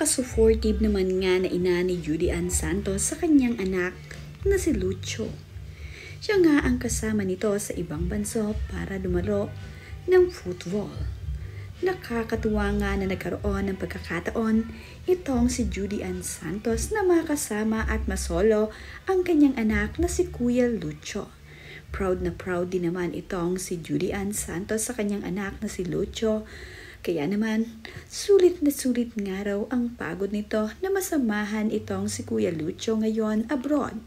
Napaka-supportive naman nga na ina ni Judy Ann Santos sa kanyang anak na si Lucho. Siya nga ang kasama nito sa ibang bansa para dumalo ng football. Nakakatuwa nga na nagkaroon ng pagkakataon itong si Judy Ann Santos na makasama at masolo ang kanyang anak na si Kuya Lucho. Proud na proud din naman itong si Judy Ann Santos sa kanyang anak na si Lucho. Kaya naman, sulit nga raw ang pagod nito na masamahan itong si Kuya Lucho ngayon abroad.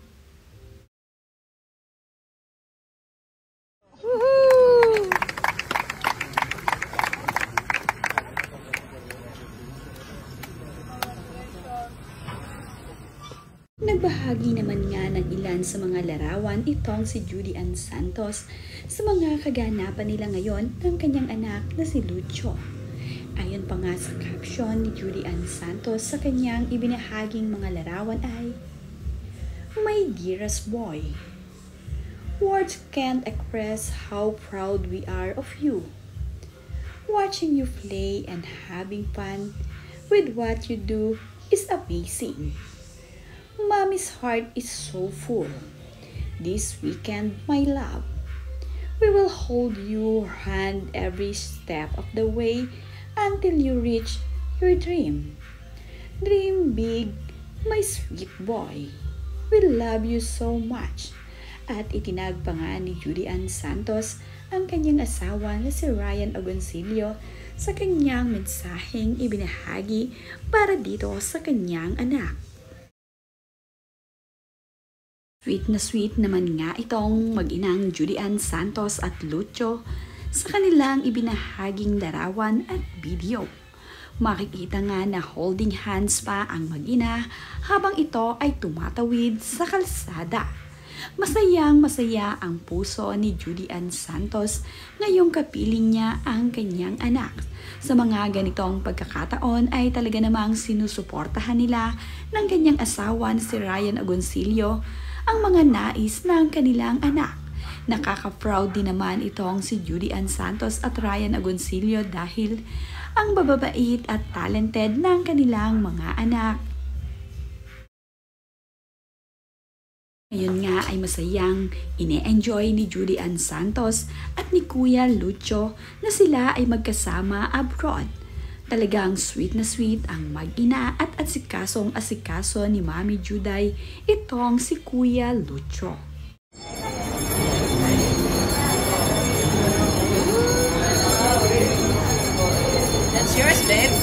Nagbahagi naman nga ng ilan sa mga larawan itong si Judy Ann Santos sa mga kaganapan nila ngayon ng kanyang anak na si Lucho. Ayon pa nga sa caption ni Judy Ann Santos sa kanyang ibinahaging mga larawan ay, "My dearest boy, words can't express how proud we are of you. Watching you play and having fun with what you do is amazing. Mommy's heart is so full. This weekend, my love, we will hold your hand every step of the way until you reach your dream. Dream big, my sweet boy. We love you so much." At itinag pa nga ni Judy Ann Santos ang kanyang asawa na si Ryan Agoncillo sa kanyang mensaheng ibinahagi para dito sa kanyang anak. Sweet naman nga itong mag-inang Judy Ann Santos at Lucho sa kanilang ibinahaging larawan at video. Makikita nga na holding hands pa ang mag-ina habang ito ay tumatawid sa kalsada. Masaya ang puso ni Judy Ann Santos ngayong kapiling niya ang kanyang anak. Sa mga ganitong pagkakataon ay talaga namang sinusuportahan nila ng kanyang asawa na si Ryan Agoncillo ang mga nais ng kanilang anak. Nakaka-proud din naman itong si Judy Ann Santos at Ryan Agoncillo dahil ang bababait at talented ng kanilang mga anak. Ngayon nga ay masayang ine-enjoy ni Judy Ann Santos at ni Kuya Lucho na sila ay magkasama abroad. Talagang sweet na sweet ang mag-ina at asikasong asikaso ni Mami Juday itong si Kuya Lucho. That's yours, babe.